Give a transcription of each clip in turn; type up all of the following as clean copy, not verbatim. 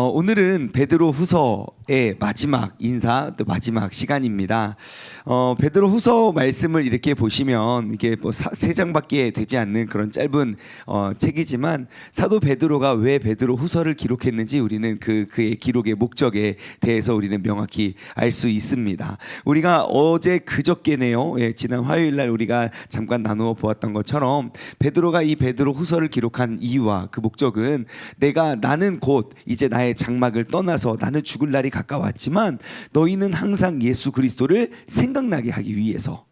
오늘은 베드로 후서의 마지막 인사, 또 마지막 시간입니다. 베드로 후서 말씀을 이렇게 보시면 이게 뭐 세 장밖에 되지 않는 그런 짧은 책이지만 사도 베드로가 왜 베드로 후서를 기록했는지 우리는 그의 기록의 목적에 대해서 우리는 명확히 알 수 있습니다. 우리가 어제 그저께네요. 지난 화요일 날 우리가 잠깐 나누어 보았던 것처럼 베드로가 이 베드로 후서를 기록한 이유와 그 목적은 나는 곧 이제 나의 장막을 떠나서 나는 죽을 날이 가까웠지만 너희는 항상 예수 그리스도를 생각나게 하기 위해서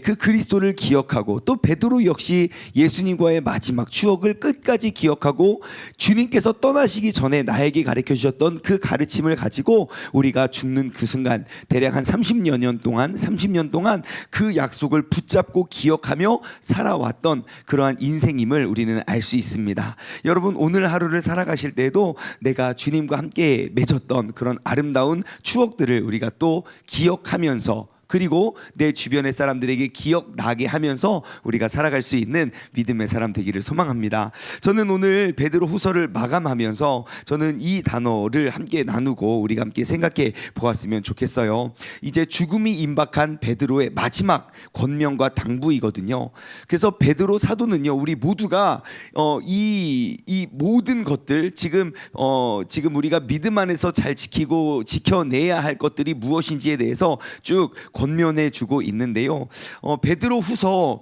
그 그리스도를 기억하고 또 베드로 역시 예수님과의 마지막 추억을 끝까지 기억하고 주님께서 떠나시기 전에 나에게 가르쳐 주셨던 그 가르침을 가지고 우리가 죽는 그 순간 대략 한 30년 동안 그 약속을 붙잡고 기억하며 살아왔던 그러한 인생임을 우리는 알 수 있습니다. 여러분, 오늘 하루를 살아가실 때에도 내가 주님과 함께 맺었던 그런 아름다운 추억들을 우리가 또 기억하면서 그리고 내 주변의 사람들에게 기억나게 하면서 우리가 살아갈 수 있는 믿음의 사람 되기를 소망합니다. 저는 오늘 베드로 후서를 마감하면서 저는 이 단어를 함께 나누고 우리가 함께 생각해 보았으면 좋겠어요. 이제 죽음이 임박한 베드로의 마지막 권면과 당부이거든요. 그래서 베드로 사도는요, 우리 모두가 이 모든 것들 지금 우리가 믿음 안에서 잘 지켜내야 할 것들이 무엇인지에 대해서 쭉 권면해 주고 있는데요. 베드로 후서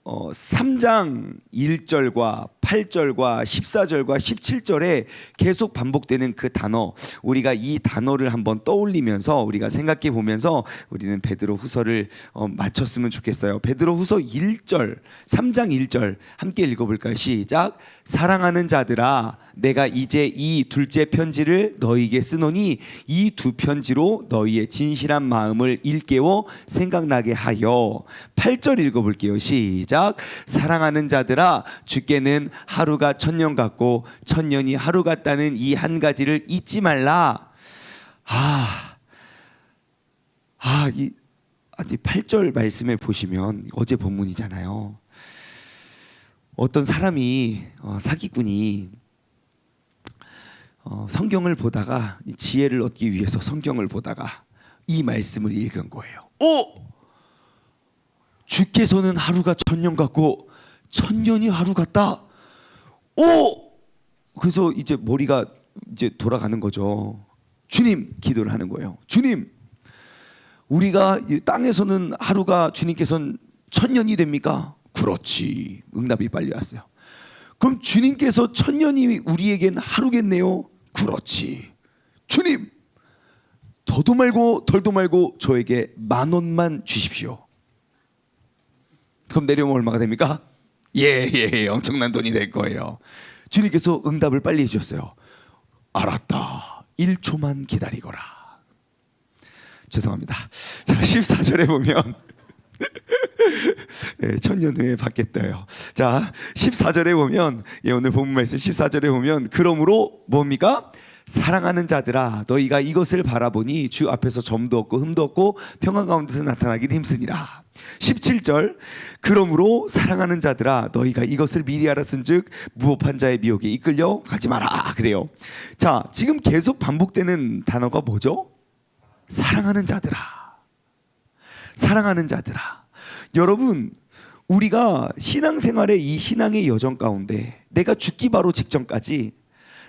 3장 1절과 8절과 14절과 17절에 계속 반복되는 그 단어, 우리가 이 단어를 한번 떠올리면서 우리가 생각해 보면서 우리는 베드로 후서를 마쳤으면 좋겠어요. 베드로 후서 1절, 3장 1절 함께 읽어볼까요? 시작. 사랑하는 자들아, 내가 이제 이 둘째 편지를 너희에게 쓰노니 이 두 편지로 너희의 진실한 마음을 일깨워 생각나게 하여. 8절 읽어볼게요. 시작. 사랑하는 자들아, 주께는 하루가 천년 같고 천년이 하루 같다는 이 한 가지를 잊지 말라. 이 8절 말씀에 보시면 어제 본문이잖아요. 어떤 사람이 사기꾼이 성경을 보다가 지혜를 얻기 위해서 성경을 보다가 이 말씀을 읽은 거예요. 주께서는 하루가 천년 같고 천년이 하루 같다. 그래서 이제 머리가 이제 돌아가는 거죠. 주님, 기도를 하는 거예요. 주님, 우리가 이 땅에서는 하루가 주님께서는 천년이 됩니까? 그렇지. 응답이 빨리 왔어요. 그럼 주님께서 천년이 우리에겐 하루겠네요. 그렇지. 주님, 더도 말고 덜도 말고 저에게 10,000원만 주십시오. 그럼 내려오면 얼마가 됩니까? 엄청난 돈이 될 거예요. 주님께서 응답을 빨리 해주셨어요. 알았다. 1초만 기다리거라. 죄송합니다. 자, 14절에 보면 천년 후에 받겠다요. 자, 14절에 보면 오늘 본문 말씀 14절에 보면 그러므로 뭡니까? 사랑하는 자들아, 너희가 이것을 바라보니 주 앞에서 점도 없고 흠도 없고 평안 가운데서 나타나기를 힘쓰니라. 17절, 그러므로 사랑하는 자들아, 너희가 이것을 미리 알았은즉 무법한 자의 미혹에 이끌려 가지 마라. 그래요. 자, 지금 계속 반복되는 단어가 뭐죠? 사랑하는 자들아. 사랑하는 자들아. 여러분, 우리가 신앙생활의 이 신앙의 여정 가운데 내가 죽기 바로 직전까지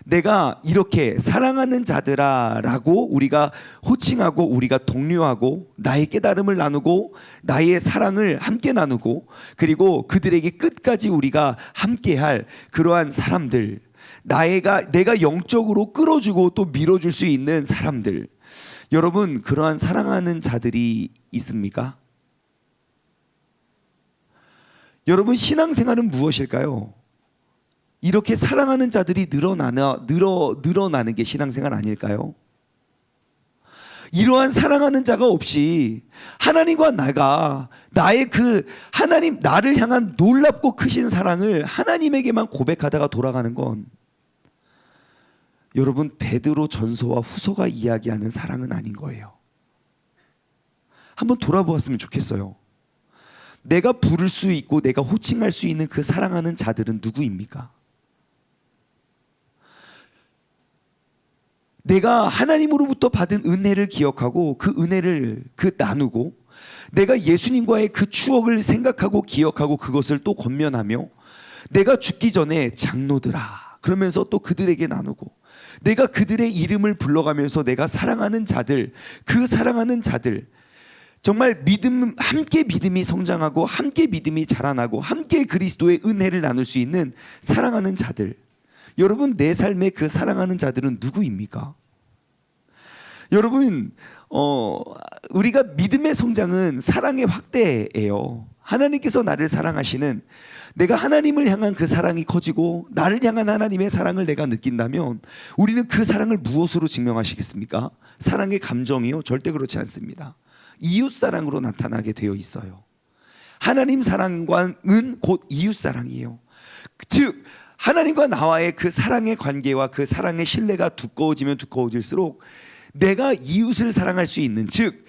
내가 이렇게 사랑하는 자들아 라고 우리가 호칭하고 우리가 독려하고 나의 깨달음을 나누고 나의 사랑을 함께 나누고 그리고 그들에게 끝까지 우리가 함께할 그러한 사람들, 내가 영적으로 끌어주고 또 밀어줄 수 있는 사람들, 여러분, 그러한 사랑하는 자들이 있습니까? 여러분, 신앙생활은 무엇일까요? 이렇게 사랑하는 자들이 늘어나는 게 신앙생활 아닐까요? 이러한 사랑하는 자가 없이 하나님과 나의 그 하나님, 나를 향한 놀랍고 크신 사랑을 하나님에게만 고백하다가 돌아가는 건 여러분, 베드로 전서와 후서가 이야기하는 사랑은 아닌 거예요. 한번 돌아보았으면 좋겠어요. 내가 부를 수 있고 내가 호칭할 수 있는 그 사랑하는 자들은 누구입니까? 내가 하나님으로부터 받은 은혜를 기억하고 그 은혜를 나누고, 내가 예수님과의 그 추억을 생각하고 기억하고 그것을 또 권면하며, 내가 죽기 전에 장로들아 그러면서 또 그들에게 나누고, 내가 그들의 이름을 불러가면서 내가 사랑하는 자들, 그 사랑하는 자들, 정말 함께 믿음이 성장하고 함께 믿음이 자라나고 함께 그리스도의 은혜를 나눌 수 있는 사랑하는 자들. 여러분, 내 삶의 그 사랑하는 자들은 누구입니까? 여러분, 우리가 믿음의 성장은 사랑의 확대예요. 하나님께서 나를 사랑하시는, 내가 하나님을 향한 그 사랑이 커지고 나를 향한 하나님의 사랑을 내가 느낀다면 우리는 그 사랑을 무엇으로 증명하시겠습니까? 사랑의 감정이요? 절대 그렇지 않습니다. 이웃 사랑으로 나타나게 되어 있어요. 하나님 사랑과는 곧 이웃 사랑이에요. 즉 하나님과 나와의 그 사랑의 관계와 그 사랑의 신뢰가 두꺼워지면 두꺼워질수록 내가 이웃을 사랑할 수 있는, 즉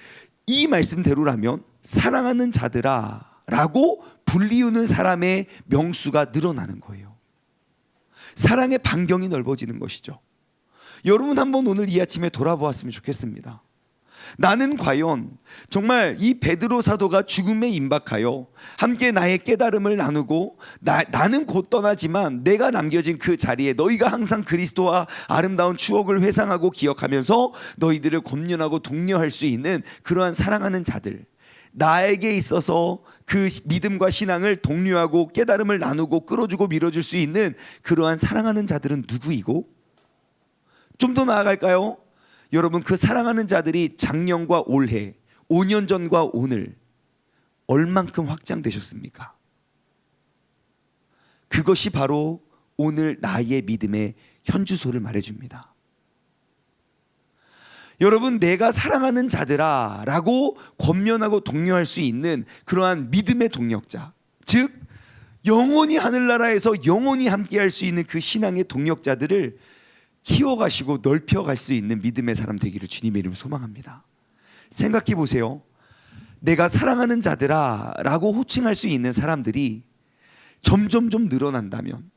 이 말씀대로라면 사랑하는 자들아 라고 불리우는 사람의 명수가 늘어나는 거예요. 사랑의 반경이 넓어지는 것이죠. 여러분, 한번 오늘 이 아침에 돌아보았으면 좋겠습니다. 나는 과연 정말 이 베드로 사도가 죽음에 임박하여 함께 나의 깨달음을 나누고, 나는 곧 떠나지만 내가 남겨진 그 자리에 너희가 항상 그리스도와 아름다운 추억을 회상하고 기억하면서 너희들을 권면하고 독려할 수 있는 그러한 사랑하는 자들, 나에게 있어서 그 믿음과 신앙을 독려하고 깨달음을 나누고 끌어주고 밀어줄 수 있는 그러한 사랑하는 자들은 누구이고, 좀 더 나아갈까요? 여러분, 그 사랑하는 자들이 작년과 올해, 5년 전과 오늘 얼만큼 확장되셨습니까? 그것이 바로 오늘 나의 믿음의 현주소를 말해줍니다. 여러분, 내가 사랑하는 자들아 라고 권면하고 독려할 수 있는 그러한 믿음의 동력자, 즉 영원히 하늘나라에서 영원히 함께할 수 있는 그 신앙의 동력자들을 키워가시고 넓혀갈 수 있는 믿음의 사람 되기를 주님의 이름으로 소망합니다. 생각해 보세요. 내가 사랑하는 자들아 라고 호칭할 수 있는 사람들이 점점점 늘어난다면,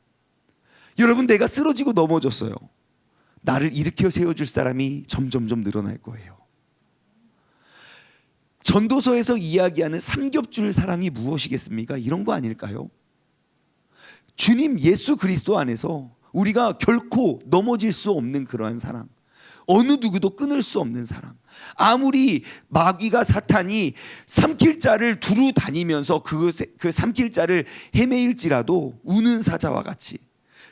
여러분, 내가 쓰러지고 넘어졌어요. 나를 일으켜 세워줄 사람이 점점점 늘어날 거예요. 전도서에서 이야기하는 삼겹줄 사랑이 무엇이겠습니까? 이런 거 아닐까요? 주님 예수 그리스도 안에서 우리가 결코 넘어질 수 없는 그러한 사랑, 어느 누구도 끊을 수 없는 사랑. 아무리 마귀가 사탄이 삼킬 자를 두루 다니면서 그 삼킬 자를 헤매일지라도 우는 사자와 같이,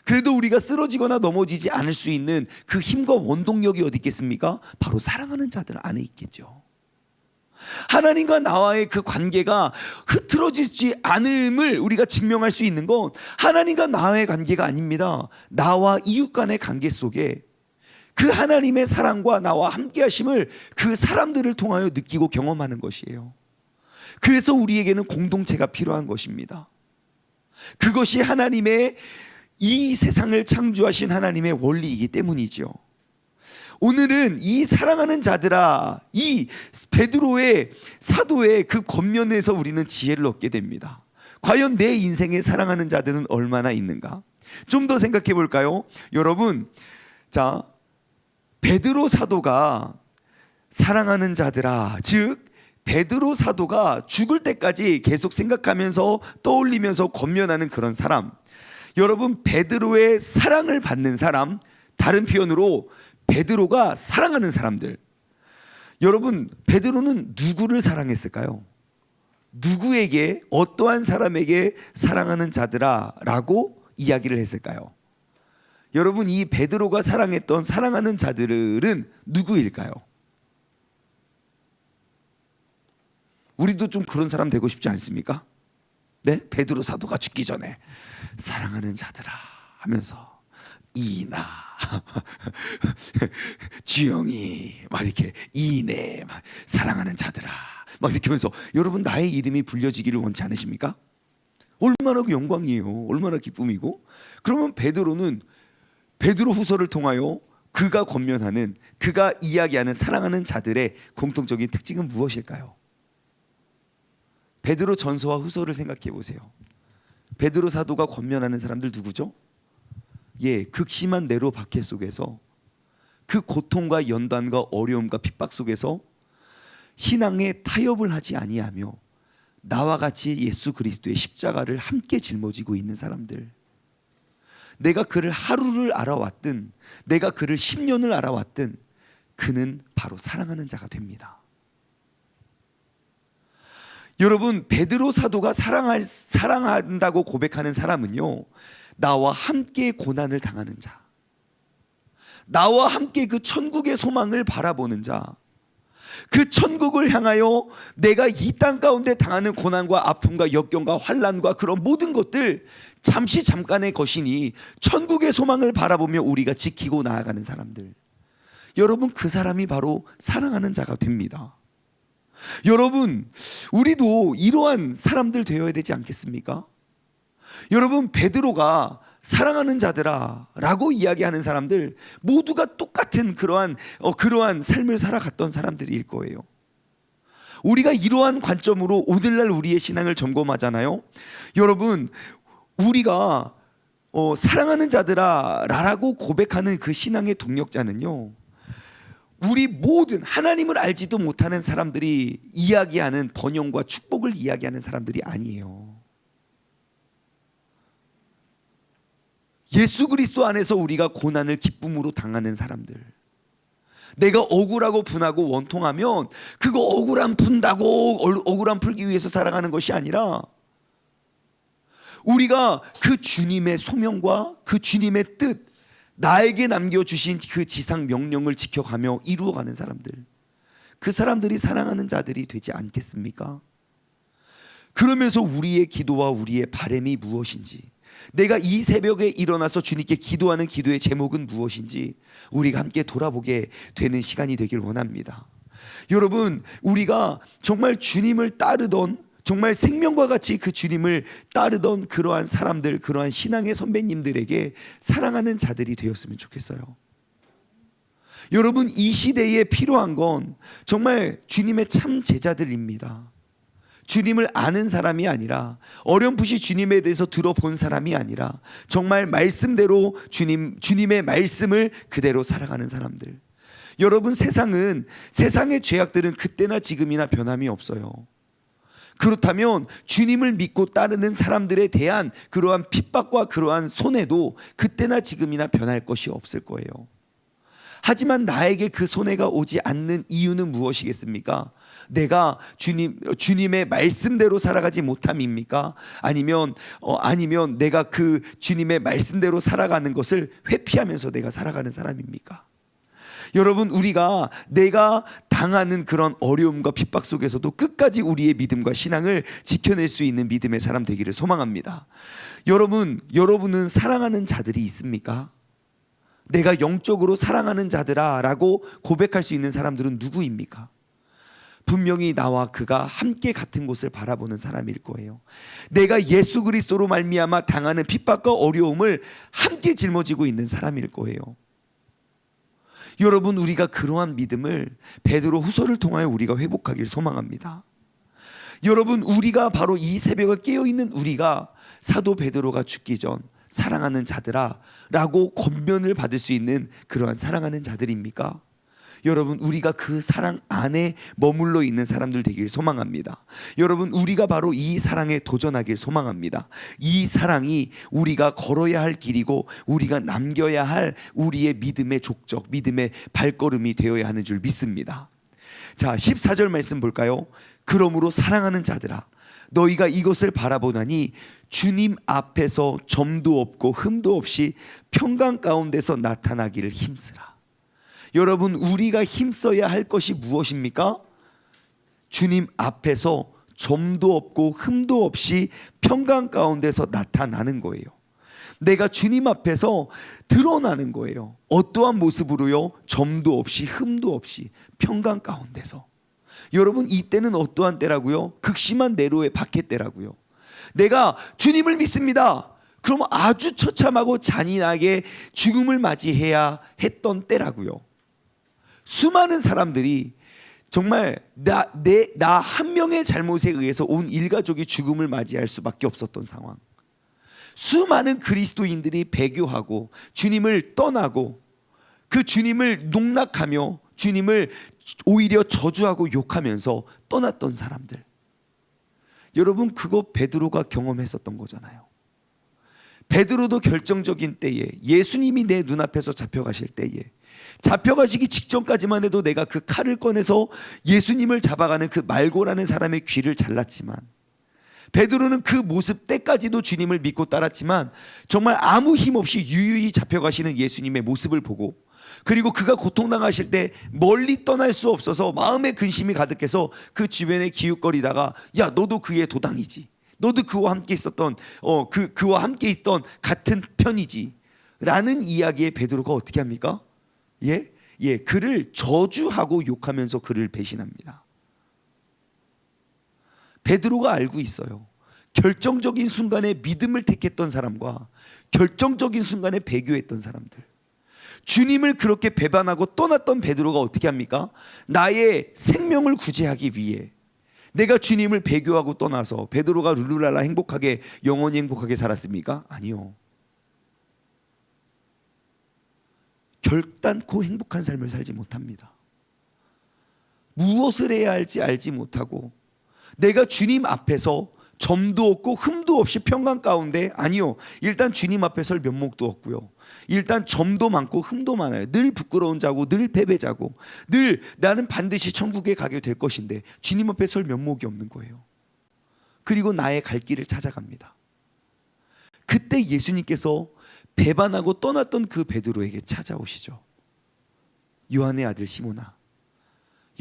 그래도 우리가 쓰러지거나 넘어지지 않을 수 있는 그 힘과 원동력이 어디 있겠습니까? 바로 사랑하는 자들 안에 있겠죠. 하나님과 나와의 그 관계가 흐트러지지 않음을 우리가 증명할 수 있는 건 하나님과 나와의 관계가 아닙니다. 나와 이웃 간의 관계 속에 그 하나님의 사랑과 나와 함께 하심을 그 사람들을 통하여 느끼고 경험하는 것이에요. 그래서 우리에게는 공동체가 필요한 것입니다. 그것이 하나님의, 이 세상을 창조하신 하나님의 원리이기 때문이죠. 오늘은 이 사랑하는 자들아, 이 베드로의 사도의 그 권면에서 우리는 지혜를 얻게 됩니다. 과연 내 인생에 사랑하는 자들은 얼마나 있는가? 좀 더 생각해 볼까요? 여러분, 자, 베드로 사도가 사랑하는 자들아, 즉 베드로 사도가 죽을 때까지 계속 생각하면서 떠올리면서 권면하는 그런 사람, 여러분, 베드로의 사랑을 받는 사람, 다른 표현으로 베드로가 사랑하는 사람들. 여러분, 베드로는 누구를 사랑했을까요? 누구에게, 어떠한 사람에게 사랑하는 자들아 라고 이야기를 했을까요? 여러분, 이 베드로가 사랑했던 사랑하는 자들은 누구일까요? 우리도 좀 그런 사람 되고 싶지 않습니까? 네? 베드로 사도가 죽기 전에 사랑하는 자들아 하면서 이나 주영이 막 이렇게 이내 막 사랑하는 자들아 막 이렇게 하면서, 여러분, 나의 이름이 불려지기를 원치 않으십니까? 얼마나 그 영광이에요. 얼마나 기쁨이고. 그러면 베드로는 베드로 후서를 통하여 그가 권면하는, 그가 이야기하는 사랑하는 자들의 공통적인 특징은 무엇일까요? 베드로 전서와 후서를 생각해 보세요. 베드로 사도가 권면하는 사람들 누구죠? 예, 극심한 네로 박해 속에서 그 고통과 연단과 어려움과 핍박 속에서 신앙에 타협을 하지 아니하며 나와 같이 예수 그리스도의 십자가를 함께 짊어지고 있는 사람들, 내가 그를 하루를 알아왔든 내가 그를 10년을 알아왔든 그는 바로 사랑하는 자가 됩니다. 여러분, 베드로 사도가 사랑한다고 고백하는 사람은요, 나와 함께 고난을 당하는 자, 나와 함께 그 천국의 소망을 바라보는 자, 그 천국을 향하여 내가 이 땅 가운데 당하는 고난과 아픔과 역경과 환난과 그런 모든 것들 잠시 잠깐의 것이니 천국의 소망을 바라보며 우리가 지키고 나아가는 사람들, 여러분, 그 사람이 바로 사랑하는 자가 됩니다. 여러분, 우리도 이러한 사람들 되어야 되지 않겠습니까? 여러분, 베드로가 사랑하는 자들아 라고 이야기하는 사람들 모두가 똑같은 그러한 삶을 살아갔던 사람들일 거예요. 우리가 이러한 관점으로 오늘날 우리의 신앙을 점검하잖아요. 여러분, 우리가 사랑하는 자들아 라고 고백하는 그 신앙의 동력자는요, 우리 모든 하나님을 알지도 못하는 사람들이 이야기하는 번영과 축복을 이야기하는 사람들이 아니에요. 예수 그리스도 안에서 우리가 고난을 기쁨으로 당하는 사람들, 내가 억울하고 분하고 원통하면 그거 억울함 푼다고 억울함 풀기 위해서 살아가는 것이 아니라 우리가 그 주님의 소명과 그 주님의 뜻, 나에게 남겨주신 그 지상 명령을 지켜가며 이루어가는 사람들, 그 사람들이 사랑하는 자들이 되지 않겠습니까? 그러면서 우리의 기도와 우리의 바람이 무엇인지, 내가 이 새벽에 일어나서 주님께 기도하는 기도의 제목은 무엇인지 우리가 함께 돌아보게 되는 시간이 되길 원합니다. 여러분, 우리가 정말 주님을 따르던, 정말 생명과 같이 그 주님을 따르던 그러한 사람들, 그러한 신앙의 선배님들에게 사랑하는 자들이 되었으면 좋겠어요. 여러분, 이 시대에 필요한 건 정말 주님의 참 제자들입니다. 주님을 아는 사람이 아니라, 어렴풋이 주님에 대해서 들어본 사람이 아니라 정말 말씀대로 주님의 말씀을 그대로 살아가는 사람들. 여러분, 세상의 죄악들은 그때나 지금이나 변함이 없어요. 그렇다면 주님을 믿고 따르는 사람들에 대한 그러한 핍박과 그러한 손해도 그때나 지금이나 변할 것이 없을 거예요. 하지만 나에게 그 손해가 오지 않는 이유는 무엇이겠습니까? 내가 주님의 말씀대로 살아가지 못함입니까? 아니면 내가 그 주님의 말씀대로 살아가는 것을 회피하면서 내가 살아가는 사람입니까? 여러분, 내가 당하는 그런 어려움과 핍박 속에서도 끝까지 우리의 믿음과 신앙을 지켜낼 수 있는 믿음의 사람 되기를 소망합니다. 여러분은 사랑하는 자들이 있습니까? 내가 영적으로 사랑하는 자들아 라고 고백할 수 있는 사람들은 누구입니까? 분명히 나와 그가 함께 같은 곳을 바라보는 사람일 거예요. 내가 예수 그리스도로 말미암아 당하는 핍박과 어려움을 함께 짊어지고 있는 사람일 거예요. 여러분, 우리가 그러한 믿음을 베드로 후서를 통하여 우리가 회복하길 소망합니다. 여러분, 우리가 바로 이 새벽에 깨어있는 우리가 사도 베드로가 죽기 전 사랑하는 자들아 라고 권면을 받을 수 있는 그러한 사랑하는 자들입니까? 여러분, 우리가 그 사랑 안에 머물러 있는 사람들 되길 소망합니다. 여러분, 우리가 바로 이 사랑에 도전하길 소망합니다. 이 사랑이 우리가 걸어야 할 길이고 우리가 남겨야 할 우리의 믿음의 족적, 믿음의 발걸음이 되어야 하는 줄 믿습니다. 자, 14절 말씀 볼까요? 그러므로 사랑하는 자들아, 너희가 이것을 바라보나니 주님 앞에서 점도 없고 흠도 없이 평강 가운데서 나타나기를 힘쓰라. 여러분, 우리가 힘써야 할 것이 무엇입니까? 주님 앞에서 점도 없고 흠도 없이 평강 가운데서 나타나는 거예요. 내가 주님 앞에서 드러나는 거예요. 어떠한 모습으로요? 점도 없이 흠도 없이 평강 가운데서. 여러분, 이때는 어떠한 때라고요? 극심한 내로의 박해 때라고요. 내가 주님을 믿습니다. 그러면 아주 처참하고 잔인하게 죽음을 맞이해야 했던 때라고요. 수많은 사람들이 정말 나 한 명의 잘못에 의해서 온 일가족이 죽음을 맞이할 수밖에 없었던 상황. 수많은 그리스도인들이 배교하고 주님을 떠나고 그 주님을 농락하며 주님을 오히려 저주하고 욕하면서 떠났던 사람들. 여러분, 그거 베드로가 경험했었던 거잖아요. 베드로도 결정적인 때에, 예수님이 내 눈앞에서 잡혀가실 때에, 잡혀가시기 직전까지만 해도 내가 그 칼을 꺼내서 예수님을 잡아가는 그 말고라는 사람의 귀를 잘랐지만, 베드로는 그 모습 때까지도 주님을 믿고 따랐지만 정말 아무 힘 없이 유유히 잡혀가시는 예수님의 모습을 보고, 그리고 그가 고통당하실 때 멀리 떠날 수 없어서 마음에 근심이 가득해서 그 주변에 기웃거리다가, 야, 너도 그의 도당이지, 너도 그와 함께 있었던 그와 함께 있던 같은 편이지 라는 이야기에 베드로가 어떻게 합니까? 그를 저주하고 욕하면서 그를 배신합니다. 베드로가 알고 있어요. 결정적인 순간에 믿음을 택했던 사람과 결정적인 순간에 배교했던 사람들, 주님을 그렇게 배반하고 떠났던 베드로가 어떻게 합니까? 나의 생명을 구제하기 위해 내가 주님을 배교하고 떠나서 베드로가 룰루랄라 행복하게, 영원히 행복하게 살았습니까? 아니요. 결단코 행복한 삶을 살지 못합니다. 무엇을 해야 할지 알지 못하고, 내가 주님 앞에서 점도 없고 흠도 없이 평강 가운데, 아니요, 일단 주님 앞에 설 면목도 없고요, 일단 점도 많고 흠도 많아요. 늘 부끄러운 자고 늘 패배자고, 늘 나는 반드시 천국에 가게 될 것인데 주님 앞에 설 면목이 없는 거예요. 그리고 나의 갈 길을 찾아갑니다. 그때 예수님께서 배반하고 떠났던 그 베드로에게 찾아오시죠. 요한의 아들 시몬아,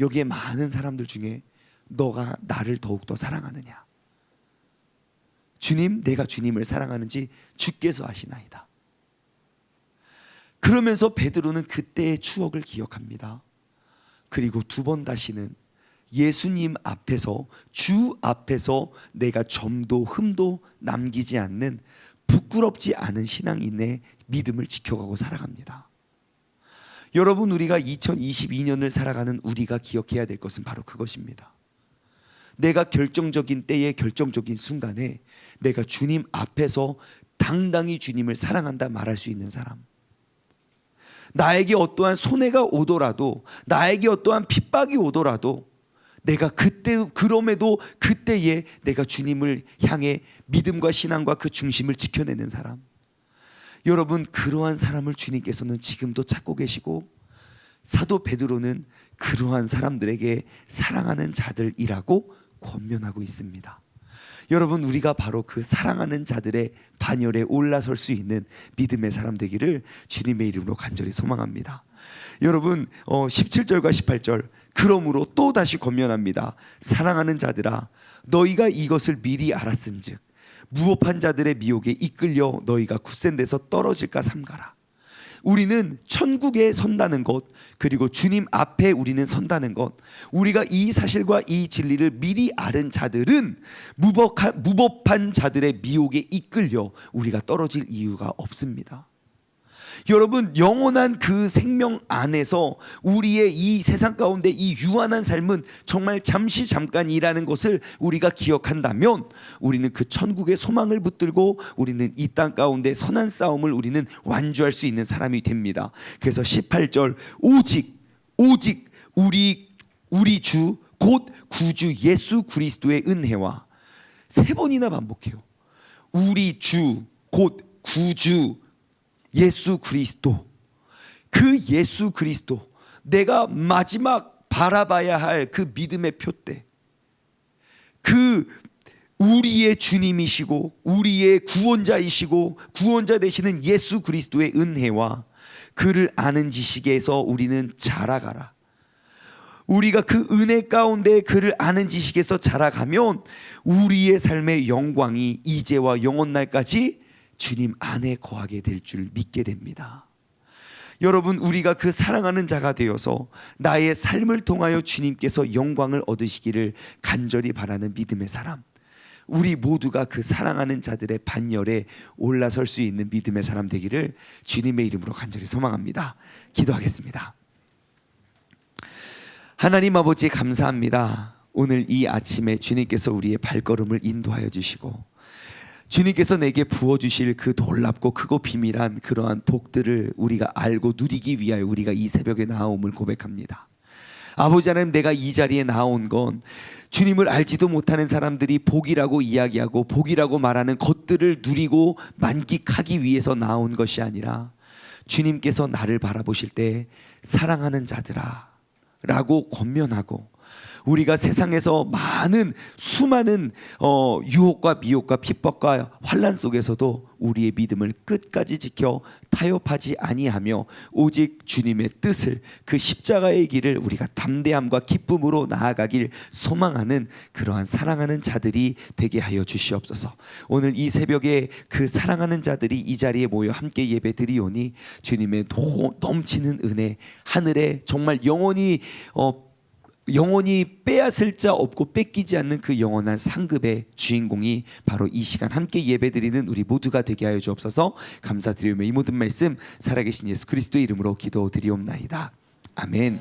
여기에 많은 사람들 중에 너가 나를 더욱더 사랑하느냐? 주님, 내가 주님을 사랑하는지 주께서 아시나이다. 그러면서 베드로는 그때의 추억을 기억합니다. 그리고 두 번 다시는 예수님 앞에서, 주 앞에서 내가 점도 흠도 남기지 않는 부끄럽지 않은 신앙인의 믿음을 지켜가고 살아갑니다. 여러분, 우리가 2022년을 살아가는 우리가 기억해야 될 것은 바로 그것입니다. 내가 결정적인 때에, 결정적인 순간에 내가 주님 앞에서 당당히 주님을 사랑한다 말할 수 있는 사람, 나에게 어떠한 손해가 오더라도, 나에게 어떠한 핍박이 오더라도 내가 그럼에도 그때에 내가 주님을 향해 믿음과 신앙과 그 중심을 지켜내는 사람. 여러분, 그러한 사람을 주님께서는 지금도 찾고 계시고, 사도 베드로는 그러한 사람들에게 사랑하는 자들이라고 권면하고 있습니다. 여러분, 우리가 바로 그 사랑하는 자들의 반열에 올라설 수 있는 믿음의 사람 되기를 주님의 이름으로 간절히 소망합니다. 여러분, 17절과 18절, 그러므로 또 다시 권면합니다. 사랑하는 자들아, 너희가 이것을 미리 알았은즉 무법한 자들의 미혹에 이끌려 너희가 굳센 데서 떨어질까 삼가라. 우리는 천국에 선다는 것, 그리고 주님 앞에 우리는 선다는 것, 우리가 이 사실과 이 진리를 미리 아는 자들은 무법한 자들의 미혹에 이끌려 우리가 떨어질 이유가 없습니다. 여러분, 영원한 그 생명 안에서 우리의 이 세상 가운데 이 유한한 삶은 정말 잠깐이라는 것을 우리가 기억한다면, 우리는 그 천국의 소망을 붙들고 우리는 이 땅 가운데 선한 싸움을 우리는 완주할 수 있는 사람이 됩니다. 그래서 18절, 오직 우리 주 곧 구주 예수 그리스도의 은혜와, 세 번이나 반복해요. 우리 주 곧 구주 예수 그리스도, 그 예수 그리스도, 내가 마지막 바라봐야 할 그 믿음의 표대, 그 우리의 주님이시고 우리의 구원자이시고 구원자 되시는 예수 그리스도의 은혜와 그를 아는 지식에서 우리는 자라가라. 우리가 그 은혜 가운데 그를 아는 지식에서 자라가면 우리의 삶의 영광이 이제와 영원날까지 주님 안에 거하게 될 줄 믿게 됩니다. 여러분, 우리가 그 사랑하는 자가 되어서 나의 삶을 통하여 주님께서 영광을 얻으시기를 간절히 바라는 믿음의 사람, 우리 모두가 그 사랑하는 자들의 반열에 올라설 수 있는 믿음의 사람 되기를 주님의 이름으로 간절히 소망합니다. 기도하겠습니다. 하나님 아버지, 감사합니다. 오늘 이 아침에 주님께서 우리의 발걸음을 인도하여 주시고 주님께서 내게 부어주실 그 놀랍고 크고 비밀한 그러한 복들을 우리가 알고 누리기 위하여 우리가 이 새벽에 나옴을 고백합니다. 아버지 하나님, 내가 이 자리에 나온 건 주님을 알지도 못하는 사람들이 복이라고 이야기하고 복이라고 말하는 것들을 누리고 만끽하기 위해서 나온 것이 아니라 주님께서 나를 바라보실 때 사랑하는 자들아 라고 권면하고, 우리가 세상에서 수많은 유혹과 미혹과 핍박과 환난 속에서도 우리의 믿음을 끝까지 지켜 타협하지 아니하며 오직 주님의 뜻을, 그 십자가의 길을 우리가 담대함과 기쁨으로 나아가길 소망하는 그러한 사랑하는 자들이 되게 하여 주시옵소서. 오늘 이 새벽에 그 사랑하는 자들이 이 자리에 모여 함께 예배드리오니 주님의 넘치는 은혜, 하늘에 정말 영원히 빼앗을 자 없고 뺏기지 않는 그 영원한 상급의 주인공이 바로 이 시간 함께 예배드리는 우리 모두가 되게 하여 주옵소서. 감사드리며 이 모든 말씀 살아계신 예수 그리스도의 이름으로 기도드리옵나이다. 아멘.